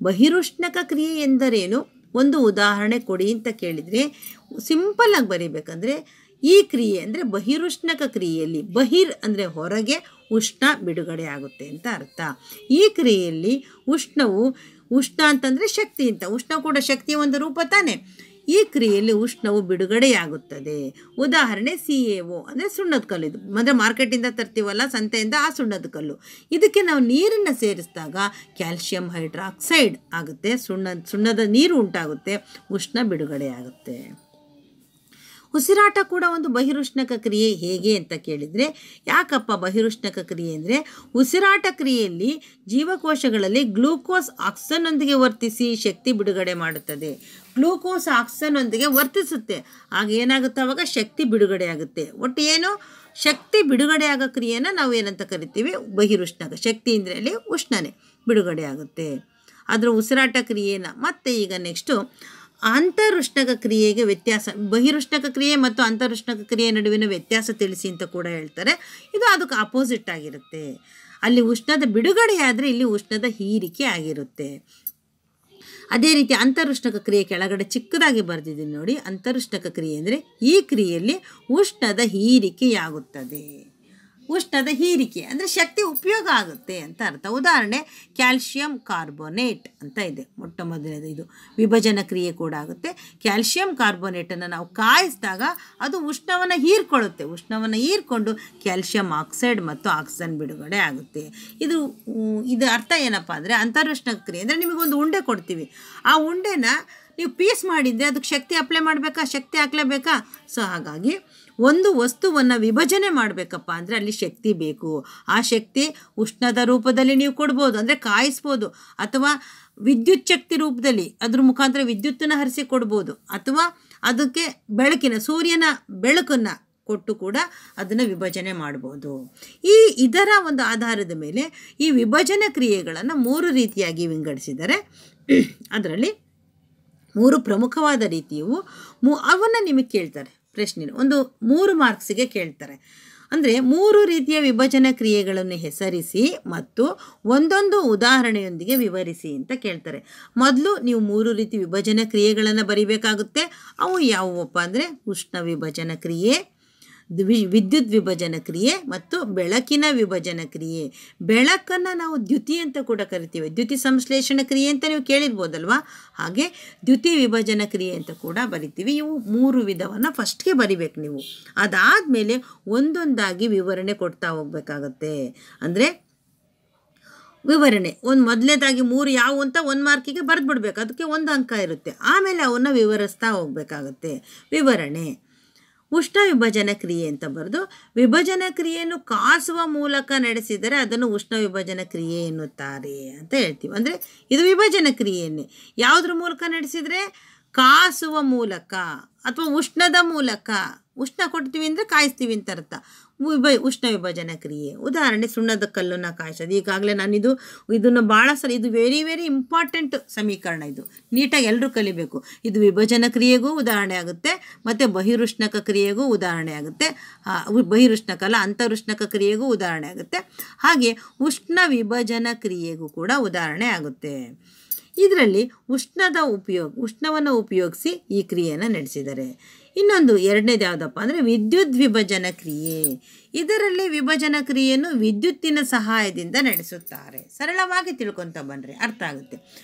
ಬಹಿರುಷ್ಣಕ ಕ್ರಿಯೆ ಎಂದರೇನು, ಒಂದು ಉದಾಹರಣೆ ಕೊಡಿ ಅಂತ ಕೇಳಿದರೆ ಸಿಂಪಲ್ಲಾಗಿ ಬರೀಬೇಕಂದ್ರೆ ಈ ಕ್ರಿಯೆ ಅಂದರೆ ಬಹಿರುಷ್ಣಕ ಕ್ರಿಯೆಯಲ್ಲಿ ಬಹಿರ್ ಅಂದರೆ ಹೊರಗೆ, ಉಷ್ಣ ಬಿಡುಗಡೆ ಆಗುತ್ತೆ ಅಂತ ಅರ್ಥ. ಈ ಕ್ರಿಯೆಯಲ್ಲಿ ಉಷ್ಣ ಅಂತಂದರೆ ಶಕ್ತಿ ಅಂತ, ಉಷ್ಣ ಕೂಡ ಶಕ್ತಿಯ ಒಂದು ರೂಪ ತಾನೆ. ಈ ಕ್ರಿಯೆಯಲ್ಲಿ ಉಷ್ಣವು ಬಿಡುಗಡೆಯಾಗುತ್ತದೆ. ಉದಾಹರಣೆ CaO ಅಂದರೆ ಸುಣ್ಣದ ಕಲ್ಲು. ಇದು ಅಂದರೆ ಮಾರ್ಕೆಟಿಂದ ತರ್ತೀವಲ್ಲ, ಸಂತೆಯಿಂದ, ಆ ಸುಣ್ಣದ ಕಲ್ಲು. ಇದಕ್ಕೆ ನಾವು ನೀರನ್ನು ಸೇರಿಸಿದಾಗ ಕ್ಯಾಲ್ಶಿಯಂ ಹೈಡ್ರಾಕ್ಸೈಡ್ ಆಗುತ್ತೆ, ಸುಣ್ಣದ ನೀರು ಉಂಟಾಗುತ್ತೆ, ಉಷ್ಣ ಬಿಡುಗಡೆಯಾಗುತ್ತೆ. ಉಸಿರಾಟ ಕೂಡ ಒಂದು ಬಹಿರುಷ್ಣಕ ಕ್ರಿಯೆ. ಹೇಗೆ ಅಂತ ಕೇಳಿದರೆ, ಯಾಕಪ್ಪ ಬಹಿರುಷ್ಣಕ ಕ್ರಿಯೆ ಅಂದರೆ, ಉಸಿರಾಟ ಕ್ರಿಯೆಯಲ್ಲಿ ಜೀವಕೋಶಗಳಲ್ಲಿ ಗ್ಲೂಕೋಸ್ ಆಕ್ಸಿಜನ್ನೊಂದಿಗೆ ವರ್ತಿಸಿ ಶಕ್ತಿ ಬಿಡುಗಡೆ ಮಾಡುತ್ತದೆ. ಗ್ಲೂಕೋಸ್ ಆಕ್ಸಿಜನ್ನೊಂದಿಗೆ ವರ್ತಿಸುತ್ತೆ, ಆಗ ಏನಾಗುತ್ತೆ, ಅವಾಗ ಶಕ್ತಿ ಬಿಡುಗಡೆ ಆಗುತ್ತೆ. ಒಟ್ಟು ಏನು, ಶಕ್ತಿ ಬಿಡುಗಡೆ ಆಗೋ ಕ್ರಿಯೆನ ನಾವು ಏನಂತ ಕರಿತೀವಿ, ಬಹಿರುಷ್ಣಕ. ಶಕ್ತಿ ಅಂದರೆ ಅಲ್ಲಿ ಉಷ್ಣನೆ ಬಿಡುಗಡೆ ಆಗುತ್ತೆ, ಅದರ ಉಸಿರಾಟ ಕ್ರಿಯೆನ. ಮತ್ತು ಈಗ ನೆಕ್ಸ್ಟು ಅಂತರುಷ್ಣಕ ಕ್ರಿಯೆಗೆ ವ್ಯತ್ಯಾಸ. ಬಹಿರುಷ್ಣಕ ಕ್ರಿಯೆ ಮತ್ತು ಅಂತರುಷ್ಣಕ ಕ್ರಿಯೆ ನಡುವಿನ ವ್ಯತ್ಯಾಸ ತಿಳಿಸಿ ಅಂತ ಕೂಡ ಹೇಳ್ತಾರೆ. ಇದು ಅದಕ್ಕೆ ಆಪೋಸಿಟ್ ಆಗಿರುತ್ತೆ. ಅಲ್ಲಿ ಉಷ್ಣದ ಬಿಡುಗಡೆ ಆದರೆ ಇಲ್ಲಿ ಉಷ್ಣದ ಹೀರಿಕೆ ಆಗಿರುತ್ತೆ. ಅದೇ ರೀತಿ ಅಂತರುಷ್ಣಕ ಕ್ರಿಯೆ ಕೆಳಗಡೆ ಚಿಕ್ಕದಾಗಿ ಬರೆದಿದ್ದೀನಿ ನೋಡಿ. ಅಂತರುಷ್ಣಕ ಕ್ರಿಯೆ ಅಂದರೆ ಈ ಕ್ರಿಯೆಯಲ್ಲಿ ಉಷ್ಣದ ಹೀರಿಕೆಯಾಗುತ್ತದೆ. ಉಷ್ಣದ ಹೀರಿಕೆ ಅಂದರೆ ಶಕ್ತಿ ಉಪಯೋಗ ಆಗುತ್ತೆ ಅಂತ ಅರ್ಥ. ಉದಾಹರಣೆ ಕ್ಯಾಲ್ಶಿಯಂ ಕಾರ್ಬೋನೇಟ್ ಅಂತ ಇದೆ, ಮೊಟ್ಟ ಮೊದಲನೇದು. ಇದು ವಿಭಜನ ಕ್ರಿಯೆ ಕೂಡ ಆಗುತ್ತೆ. ಕ್ಯಾಲ್ಶಿಯಂ ಕಾರ್ಬೋನೇಟನ್ನು ನಾವು ಕಾಯಿಸಿದಾಗ ಅದು ಉಷ್ಣವನ್ನು ಹೀರ್ಕೊಳ್ಳುತ್ತೆ. ಉಷ್ಣವನ್ನು ಹೀರ್ಕೊಂಡು ಕ್ಯಾಲ್ಶಿಯಂ ಆಕ್ಸೈಡ್ ಮತ್ತು ಆಕ್ಸಿಜನ್ ಬಿಡುಗಡೆ ಆಗುತ್ತೆ. ಇದು ಅರ್ಥ ಏನಪ್ಪ ಅಂದರೆ, ಅಂತರುಷ್ಣಕ ಕ್ರಿಯೆ ಅಂದರೆ ನಿಮಗೊಂದು ಉಂಡೆ ಕೊಡ್ತೀವಿ, ಆ ಉಂಡೆನ ನೀವು ಪೀಸ್ ಮಾಡಿದರೆ ಅದಕ್ಕೆ ಶಕ್ತಿ ಅಪ್ಲೈ ಮಾಡಬೇಕಾ, ಶಕ್ತಿ ಹಾಕ್ಲೇಬೇಕಾ? ಸೊ ಹಾಗಾಗಿ ಒಂದು ವಸ್ತುವನ್ನು ವಿಭಜನೆ ಮಾಡಬೇಕಪ್ಪ ಅಂದರೆ ಅಲ್ಲಿ ಶಕ್ತಿ ಬೇಕು. ಆ ಶಕ್ತಿ ಉಷ್ಣದ ರೂಪದಲ್ಲಿ ನೀವು ಕೊಡ್ಬೋದು, ಅಂದರೆ ಕಾಯಿಸ್ಬೋದು, ಅಥವಾ ವಿದ್ಯುತ್ ಶಕ್ತಿ ರೂಪದಲ್ಲಿ ಅದ್ರ ಮುಖಾಂತರ ವಿದ್ಯುತ್ತನ್ನು ಹರಿಸಿ ಕೊಡ್ಬೋದು, ಅಥವಾ ಅದಕ್ಕೆ ಸೂರ್ಯನ ಬೆಳಕನ್ನು ಕೊಟ್ಟು ಕೂಡ ಅದನ್ನು ವಿಭಜನೆ ಮಾಡ್ಬೋದು. ಇದರ ಒಂದು ಆಧಾರದ ಮೇಲೆ ಈ ವಿಭಜನೆ ಕ್ರಿಯೆಗಳನ್ನು 3 ರೀತಿಯಾಗಿ ವಿಂಗಡಿಸಿದ್ದಾರೆ. ಅದರಲ್ಲಿ 3 ಪ್ರಮುಖವಾದ ರೀತಿಯವು ಅವನ್ನು ನಿಮಗೆ ಕೇಳ್ತಾರೆ ಪ್ರಶ್ನೆ. ಒಂದು 3 ಮಾರ್ಕ್ಸಿಗೆ ಕೇಳ್ತಾರೆ. ಅಂದರೆ 3 ರೀತಿಯ ವಿಭಜನೆ ಕ್ರಿಯೆಗಳನ್ನು ಹೆಸರಿಸಿ ಮತ್ತು ಒಂದೊಂದು ಉದಾಹರಣೆಯೊಂದಿಗೆ ವಿವರಿಸಿ ಅಂತ ಕೇಳ್ತಾರೆ. ಮೊದಲು ನೀವು 3 ರೀತಿ ವಿಭಜನೆ ಕ್ರಿಯೆಗಳನ್ನು ಬರಿಬೇಕಾಗುತ್ತೆ. ಅವು ಯಾವುವಪ್ಪ ಅಂದರೆ ಉಷ್ಣ ವಿಭಜನ ಕ್ರಿಯೆ, ವಿದ್ಯುತ್ ವಿಭಜನ ಕ್ರಿಯೆ ಮತ್ತು ಬೆಳಕಿನ ವಿಭಜನ ಕ್ರಿಯೆ. ಬೆಳಕನ್ನು ನಾವು ದ್ಯುತಿ ಅಂತ ಕೂಡ ಕರಿತೀವಿ. ದ್ಯುತಿ ಸಂಶ್ಲೇಷಣ ಕ್ರಿಯೆ ಅಂತ ನೀವು ಕೇಳಿರ್ಬೋದಲ್ವಾ, ಹಾಗೆ ದ್ಯುತಿ ವಿಭಜನ ಕ್ರಿಯೆ ಅಂತ ಕೂಡ ಬರಿತೀವಿ. ಇವು 3 ವಿಧವನ್ನು ಫಸ್ಟ್ಗೆ ಬರಿಬೇಕು ನೀವು. ಅದಾದಮೇಲೆ ಒಂದೊಂದಾಗಿ ವಿವರಣೆ ಕೊಡ್ತಾ ಹೋಗ್ಬೇಕಾಗತ್ತೆ. ಅಂದರೆ ವಿವರಣೆ ಮೊದಲನೇದಾಗಿ 3 ಯಾವುವು ಅಂತ 1 ಮಾರ್ಕಿಗೆ ಬರೆದ್ಬಿಡ್ಬೇಕು, ಅದಕ್ಕೆ 1 ಅಂಕ ಇರುತ್ತೆ. ಆಮೇಲೆ ಅವನ್ನು ವಿವರಿಸ್ತಾ ಹೋಗ್ಬೇಕಾಗತ್ತೆ. ವಿವರಣೆ ಉಷ್ಣ ವಿಭಜನ ಕ್ರಿಯೆ ಅಂತ ಬರೆದು, ವಿಭಜನ ಕ್ರಿಯೆಯನ್ನು ಕಾಸುವ ಮೂಲಕ ನಡೆಸಿದರೆ ಅದನ್ನು ಉಷ್ಣ ವಿಭಜನ ಕ್ರಿಯೆ ಎನ್ನುತ್ತಾರೆ ಅಂತ ಹೇಳ್ತೀವಿ. ಅಂದರೆ ಇದು ವಿಭಜನ ಕ್ರಿಯೆಯನ್ನೇ ಯಾವುದ್ರ ಮೂಲಕ ನಡೆಸಿದರೆ, ಕಾಸುವ ಮೂಲಕ ಅಥವಾ ಉಷ್ಣದ ಮೂಲಕ. ಉಷ್ಣ ಕೊಡ್ತೀವಿ ಅಂದರೆ ಕಾಯಿಸ್ತೀವಿ ಅಂತ ಅರ್ಥ. ಉಷ್ಣ ವಿಭಜನ ಕ್ರಿಯೆ. ಉದಾಹರಣೆ ಸುಣ್ಣದ ಕಲ್ಲನ್ನು ಕಾಯಿಸೋದು. ಈಗಾಗಲೇ ನಾನು ಇದನ್ನು ಭಾಳ ಸಲ, ಇದು ವೆರಿ ವೆರಿ ಇಂಪಾರ್ಟೆಂಟ್ ಸಮೀಕರಣ. ಇದು ನೀಟಾಗಿ ಎಲ್ಲರೂ ಕಲಿಬೇಕು. ಇದು ವಿಭಜನ ಕ್ರಿಯೆಗೂ ಉದಾಹರಣೆ ಆಗುತ್ತೆ ಮತ್ತು ಬಹಿರುಷ್ಣಕ ಕ್ರಿಯೆಗೂ ಉದಾಹರಣೆ ಆಗುತ್ತೆ. ಬಹಿರುಷ್ಣಕ ಅಲ್ಲ, ಅಂತರುಷ್ಣಕ ಕ್ರಿಯೆಗೂ ಉದಾಹರಣೆ ಆಗುತ್ತೆ. ಹಾಗೆ ಉಷ್ಣ ವಿಭಜನ ಕ್ರಿಯೆಗೂ ಕೂಡ ಉದಾಹರಣೆ ಆಗುತ್ತೆ. ಇದರಲ್ಲಿ ಉಷ್ಣವನ್ನು ಉಪಯೋಗಿಸಿ ಈ ಕ್ರಿಯೆಯನ್ನು ನಡೆಸಿದ್ದಾರೆ. ಇನ್ನೊಂದು ಎರಡನೇದು ಯಾವುದಪ್ಪ ಅಂದರೆ ವಿದ್ಯುತ್ ವಿಭಜನ ಕ್ರಿಯೆ. ಇದರಲ್ಲಿ ವಿಭಜನ ಕ್ರಿಯೆಯನ್ನು ವಿದ್ಯುತ್ತಿನ ಸಹಾಯದಿಂದ ನಡೆಸುತ್ತಾರೆ. ಸರಳವಾಗಿ ತಿಳ್ಕೊತ ಬನ್ನಿರಿ, ಅರ್ಥ ಆಗುತ್ತೆ.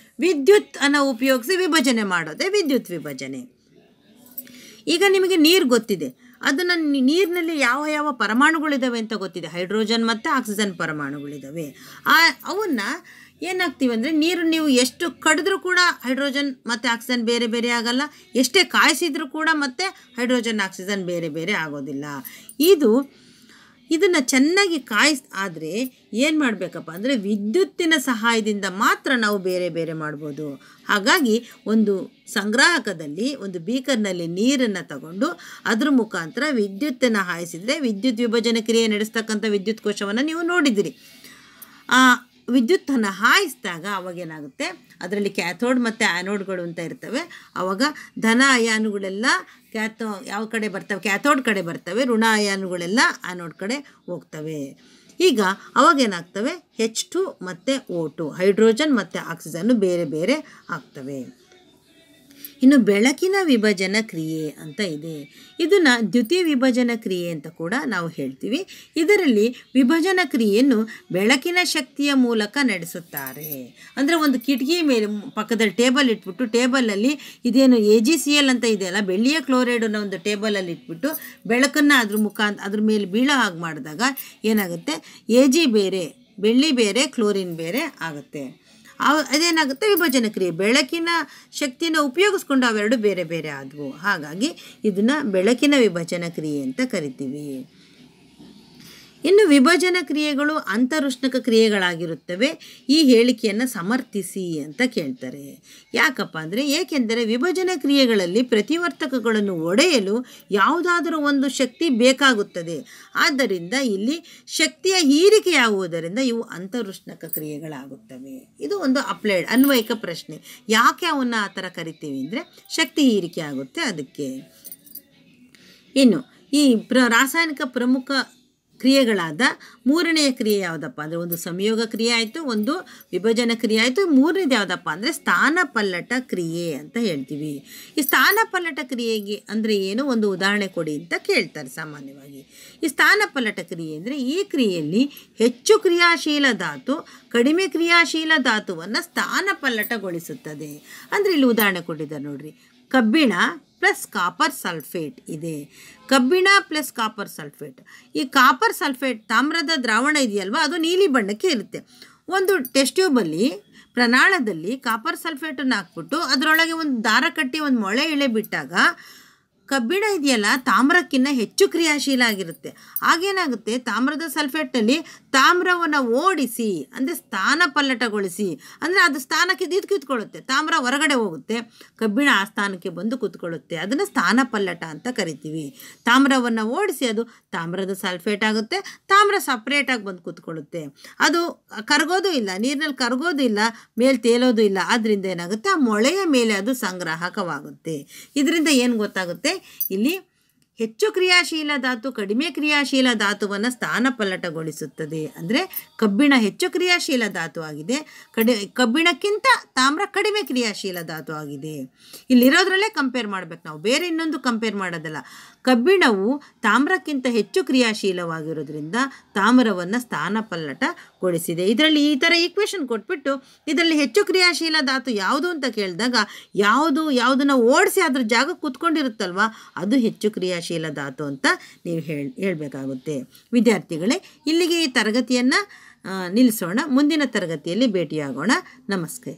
ವಿದ್ಯುತ್ ಅನ್ನು ಉಪಯೋಗಿಸಿ ವಿಭಜನೆ ಮಾಡೋದೇ ವಿದ್ಯುತ್ ವಿಭಜನೆ. ಈಗ ನಿಮಗೆ ನೀರು ಗೊತ್ತಿದೆ, ಅದನ್ನು ನೀರಿನಲ್ಲಿ ಯಾವ ಯಾವ ಪರಮಾಣುಗಳಿದ್ದಾವೆ ಅಂತ ಗೊತ್ತಿದೆ. ಹೈಡ್ರೋಜನ್ ಮತ್ತು ಆಕ್ಸಿಜನ್ ಪರಮಾಣುಗಳಿದ್ದಾವೆ. ಅವನ್ನ ಏನಾಗ್ತೀವಿ ಅಂದರೆ, ನೀರು ನೀವು ಎಷ್ಟು ಕಡಿದ್ರೂ ಕೂಡ ಹೈಡ್ರೋಜನ್ ಮತ್ತು ಆಕ್ಸಿಜನ್ ಬೇರೆ ಬೇರೆ ಆಗಲ್ಲ, ಎಷ್ಟೇ ಕಾಯಿಸಿದ್ರೂ ಕೂಡ ಮತ್ತೆ ಹೈಡ್ರೋಜನ್ ಆಕ್ಸಿಜನ್ ಬೇರೆ ಬೇರೆ ಆಗೋದಿಲ್ಲ. ಇದನ್ನು ಚೆನ್ನಾಗಿ ಆದರೆ ಏನು ಮಾಡಬೇಕಪ್ಪ ಅಂದರೆ, ವಿದ್ಯುತ್ತಿನ ಸಹಾಯದಿಂದ ಮಾತ್ರ ನಾವು ಬೇರೆ ಬೇರೆ ಮಾಡ್ಬೋದು. ಹಾಗಾಗಿ ಒಂದು ಸಂಗ್ರಾಹಕದಲ್ಲಿ, ಒಂದು ಬೀಕರ್ನಲ್ಲಿ ನೀರನ್ನು ತಗೊಂಡು ಅದ್ರ ಮುಖಾಂತರ ವಿದ್ಯುತ್ತನ್ನು ಹಾಯಿಸಿದರೆ, ವಿದ್ಯುತ್ ವಿಭಜನೆ ಕ್ರಿಯೆ ನಡೆಸ್ತಕ್ಕಂಥ ವಿದ್ಯುತ್ ಕೋಶವನ್ನು ನೀವು ನೋಡಿದ್ದೀರಿ. ವಿದ್ಯುತ್ತನ್ನು ಹಾಯಿಸಿದಾಗ ಅವಾಗೇನಾಗುತ್ತೆ, ಅದರಲ್ಲಿ ಕ್ಯಾಥೋಡ್ ಮತ್ತು ಆ್ಯನೋಡ್ಗಳು ಅಂತ ಇರ್ತವೆ. ಆವಾಗ ಧನ ಅಯಾನುಗಳೆಲ್ಲ ಯಾವ ಕಡೆ ಬರ್ತವೆ, ಕ್ಯಾಥೋಡ್ ಕಡೆ ಬರ್ತವೆ. ಋಣ ಅಯಾನುಗಳೆಲ್ಲ ಆ್ಯನೋಡ್ ಕಡೆ ಹೋಗ್ತವೆ. ಈಗ ಅವಾಗೇನಾಗ್ತವೆ, H2 ಮತ್ತು O2, ಹೈಡ್ರೋಜನ್ ಮತ್ತು ಆಕ್ಸಿಜನ್ನು ಬೇರೆ ಬೇರೆ ಆಗ್ತವೆ. ಇನ್ನು ಬೆಳಕಿನ ವಿಭಜನ ಕ್ರಿಯೆ ಅಂತ ಇದೆ. ಇದನ್ನು ದ್ಯುತಿ ವಿಭಜನ ಕ್ರಿಯೆ ಅಂತ ಕೂಡ ನಾವು ಹೇಳ್ತೀವಿ. ಇದರಲ್ಲಿ ವಿಭಜನ ಕ್ರಿಯೆಯನ್ನು ಬೆಳಕಿನ ಶಕ್ತಿಯ ಮೂಲಕ ನಡೆಸುತ್ತಾರೆ. ಅಂದರೆ ಒಂದು ಕಿಟಕಿ ಮೇಲೆ ಪಕ್ಕದಲ್ಲಿ ಟೇಬಲ್ ಇಟ್ಬಿಟ್ಟು, ಟೇಬಲಲ್ಲಿ ಇದೇನು AgCl ಅಂತ ಇದೆಯಲ್ಲ, ಬೆಳ್ಳಿಯ ಕ್ಲೋರೈಡನ್ನು ಒಂದು ಟೇಬಲಲ್ಲಿ ಇಟ್ಬಿಟ್ಟು ಬೆಳಕನ್ನು ಅದ್ರ ಮೇಲೆ ಬೀಳೋ ಹಾಗೆ ಮಾಡಿದಾಗ ಏನಾಗುತ್ತೆ, Ag ಬೇರೆ, ಬೆಳ್ಳಿ ಬೇರೆ, ಕ್ಲೋರಿನ್ ಬೇರೆ ಆಗುತ್ತೆ. ಅದೇನಾಗುತ್ತೆ, ವಿಭಜನ ಕ್ರಿಯೆ. ಬೆಳಕಿನ ಶಕ್ತಿಯನ್ನು ಉಪಯೋಗಿಸ್ಕೊಂಡು ಅವೆರಡು ಬೇರೆ ಬೇರೆ ಆದವು. ಹಾಗಾಗಿ ಇದನ್ನು ಬೆಳಕಿನ ವಿಭಜನ ಕ್ರಿಯೆ ಅಂತ ಕರಿತೀವಿ. ಇನ್ನು ವಿಭಜನ ಕ್ರಿಯೆಗಳು ಅಂತರುಷ್ಣಕ ಕ್ರಿಯೆಗಳಾಗಿರುತ್ತವೆ. ಈ ಹೇಳಿಕೆಯನ್ನು ಸಮರ್ಥಿಸಿ ಅಂತ ಕೇಳ್ತಾರೆ. ಯಾಕಪ್ಪ ಅಂದರೆ, ಏಕೆಂದರೆ ವಿಭಜನ ಕ್ರಿಯೆಗಳಲ್ಲಿ ಪ್ರತಿವರ್ತಕಗಳನ್ನು ಒಡೆಯಲು ಯಾವುದಾದರೂ ಒಂದು ಶಕ್ತಿ ಬೇಕಾಗುತ್ತದೆ. ಆದ್ದರಿಂದ ಇಲ್ಲಿ ಶಕ್ತಿಯ ಹೀರಿಕೆಯಾಗುವುದರಿಂದ ಇವು ಅಂತರುಷ್ಣಕ ಕ್ರಿಯೆಗಳಾಗುತ್ತವೆ. ಇದು ಒಂದು ಅನ್ವಯಿಕ ಪ್ರಶ್ನೆ. ಯಾಕೆ ಅವನ್ನ ಆ ಥರ ಕರಿತೀವಿ ಅಂದರೆ, ಶಕ್ತಿ ಹೀರಿಕೆ ಆಗುತ್ತೆ ಅದಕ್ಕೆ. ಇನ್ನು ಈ ರಾಸಾಯನಿಕ ಪ್ರಮುಖ ಕ್ರಿಯೆಗಳಾದ ಮೂರನೆಯ ಕ್ರಿಯೆ ಯಾವುದಪ್ಪ ಅಂದರೆ, ಒಂದು ಸಂಯೋಗ ಕ್ರಿಯೆ ಆಯಿತು, ಒಂದು ವಿಭಜನ ಕ್ರಿಯೆ ಆಯಿತು, ಮೂರನೇದು ಯಾವುದಪ್ಪ ಅಂದರೆ ಸ್ಥಾನಪಲ್ಲಟ ಕ್ರಿಯೆ ಅಂತ ಹೇಳ್ತೀವಿ. ಈ ಸ್ಥಾನಪಲ್ಲಟ ಕ್ರಿಯೆಗೆ ಅಂದರೆ ಏನು, ಒಂದು ಉದಾಹರಣೆ ಕೊಡಿ ಅಂತ ಕೇಳ್ತಾರೆ ಸಾಮಾನ್ಯವಾಗಿ. ಈ ಸ್ಥಾನಪಲ್ಲಟ ಕ್ರಿಯೆ ಅಂದರೆ, ಈ ಕ್ರಿಯೆಯಲ್ಲಿ ಹೆಚ್ಚು ಕ್ರಿಯಾಶೀಲ ಧಾತು ಕಡಿಮೆ ಕ್ರಿಯಾಶೀಲ ಧಾತುವನ್ನು ಸ್ಥಾನಪಲ್ಲಟಗೊಳಿಸುತ್ತದೆ. ಅಂದರೆ ಇಲ್ಲಿ ಉದಾಹರಣೆ ಕೊಟ್ಟಿದ್ದಾರೆ ನೋಡ್ರಿ, ಕಬ್ಬಿಣ ಪ್ಲಸ್ ಕಾಪರ್ ಸಲ್ಫೇಟ್ ಇದೆ. ಕಬ್ಬಿಣ ಪ್ಲಸ್ ಕಾಪರ್ ಸಲ್ಫೇಟ್. ಈ ಕಾಪರ್ ಸಲ್ಫೇಟ್ ತಾಮ್ರದ ದ್ರಾವಣ ಇದೆಯಲ್ವ, ಅದು ನೀಲಿ ಬಣ್ಣಕ್ಕೆ ಇರುತ್ತೆ. ಒಂದು ಟೆಸ್ಟ್ ಟ್ಯೂಬಲ್ಲಿ ಪ್ರನಾಳದಲ್ಲಿ ಕಾಪರ್ ಸಲ್ಫೇಟನ್ನು ಹಾಕ್ಬಿಟ್ಟು ಅದರೊಳಗೆ ಒಂದು ದಾರ ಕಟ್ಟಿ ಒಂದು ಮೊಳೆ ಇಳೆ ಬಿಟ್ಟಾಗ ಕಬ್ಬಿಣ ಇದೆಯಲ್ಲ ತಾಮ್ರಕ್ಕಿಂತ ಹೆಚ್ಚು ಕ್ರಿಯಾಶೀಲ ಆಗಿರುತ್ತೆ. ಆಗೇನಾಗುತ್ತೆ, ತಾಮ್ರದ ಸಲ್ಫೇಟಲ್ಲಿ ತಾಮ್ರವನ್ನು ಓಡಿಸಿ ಅಂದರೆ ಸ್ಥಾನಪಲ್ಲಟಗೊಳಿಸಿ, ಅಂದರೆ ಅದು ಸ್ಥಾನಕ್ಕೆ ಇದು ಕೂತ್ಕೊಳ್ಳುತ್ತೆ, ತಾಮ್ರ ಹೊರಗಡೆ ಹೋಗುತ್ತೆ, ಕಬ್ಬಿಣ ಆ ಸ್ಥಾನಕ್ಕೆ ಬಂದು ಕೂತ್ಕೊಳ್ಳುತ್ತೆ. ಅದನ್ನು ಸ್ಥಾನಪಲ್ಲಟ ಅಂತ ಕರಿತೀವಿ. ತಾಮ್ರವನ್ನು ಓಡಿಸಿ ಅದು ತಾಮ್ರದ ಸಲ್ಫೇಟ್ ಆಗುತ್ತೆ, ತಾಮ್ರ ಸಪ್ರೇಟಾಗಿ ಬಂದು ಕೂತ್ಕೊಳ್ಳುತ್ತೆ. ಅದು ಕರಗೋದು ಇಲ್ಲ, ನೀರಿನಲ್ಲಿ ಕರಗೋದು ಇಲ್ಲ, ಮೇಲೆ ತೇಲೋದು ಇಲ್ಲ. ಆದ್ದರಿಂದ ಏನಾಗುತ್ತೆ, ಆ ಮೊಳೆಯ ಮೇಲೆ ಅದು ಸಂಗ್ರಾಹಕವಾಗುತ್ತೆ. ಇದರಿಂದ ಏನು ಗೊತ್ತಾಗುತ್ತೆ, ಇಲ್ಲಿ ಹೆಚ್ಚು ಕ್ರಿಯಾಶೀಲ ಧಾತು ಕಡಿಮೆ ಕ್ರಿಯಾಶೀಲ ಧಾತುವನ್ನು ಸ್ಥಾನಪಲ್ಲಟಗೊಳಿಸುತ್ತದೆ. ಅಂದರೆ ಕಬ್ಬಿಣ ಹೆಚ್ಚು ಕ್ರಿಯಾಶೀಲ ಧಾತು ಆಗಿದೆ, ಕಬ್ಬಿಣಕ್ಕಿಂತ ತಾಮ್ರ ಕಡಿಮೆ ಕ್ರಿಯಾಶೀಲ ಧಾತು ಆಗಿದೆ. ಇಲ್ಲಿರೋದ್ರಲ್ಲೇ ಕಂಪೇರ್ ಮಾಡಬೇಕು ನಾವು, ಬೇರೆ ಇನ್ನೊಂದು ಕಂಪೇರ್ ಮಾಡೋದಲ್ಲ. ಕಬ್ಬಿಣವು ತಾಮ್ರಕ್ಕಿಂತ ಹೆಚ್ಚು ಕ್ರಿಯಾಶೀಲವಾಗಿರೋದ್ರಿಂದ ತಾಮ್ರವನ್ನು ಸ್ಥಾನಪಲ್ಲಟಗೊಳಿಸಿದೆ. ಇದರಲ್ಲಿ ಈ ಥರ ಈಕ್ವೇಷನ್ ಕೊಟ್ಬಿಟ್ಟು ಇದರಲ್ಲಿ ಹೆಚ್ಚು ಕ್ರಿಯಾಶೀಲ ಧಾತು ಯಾವುದು ಅಂತ ಕೇಳಿದಾಗ ಯಾವುದನ್ನು ಓಡಿಸಿ ಅದ್ರ ಜಾಗ ಕೂತ್ಕೊಂಡಿರುತ್ತಲ್ವ ಅದು ಹೆಚ್ಚು ಕ್ರಿಯಾಶೀಲ ಧಾತು ಅಂತ ನೀವು ಹೇಳಬೇಕಾಗುತ್ತೆ. ವಿದ್ಯಾರ್ಥಿಗಳೇ, ಇಲ್ಲಿಗೆ ಈ ತರಗತಿಯನ್ನು ನಿಲ್ಲಿಸೋಣ. ಮುಂದಿನ ತರಗತಿಯಲ್ಲಿ ಭೇಟಿಯಾಗೋಣ. ನಮಸ್ತೆ.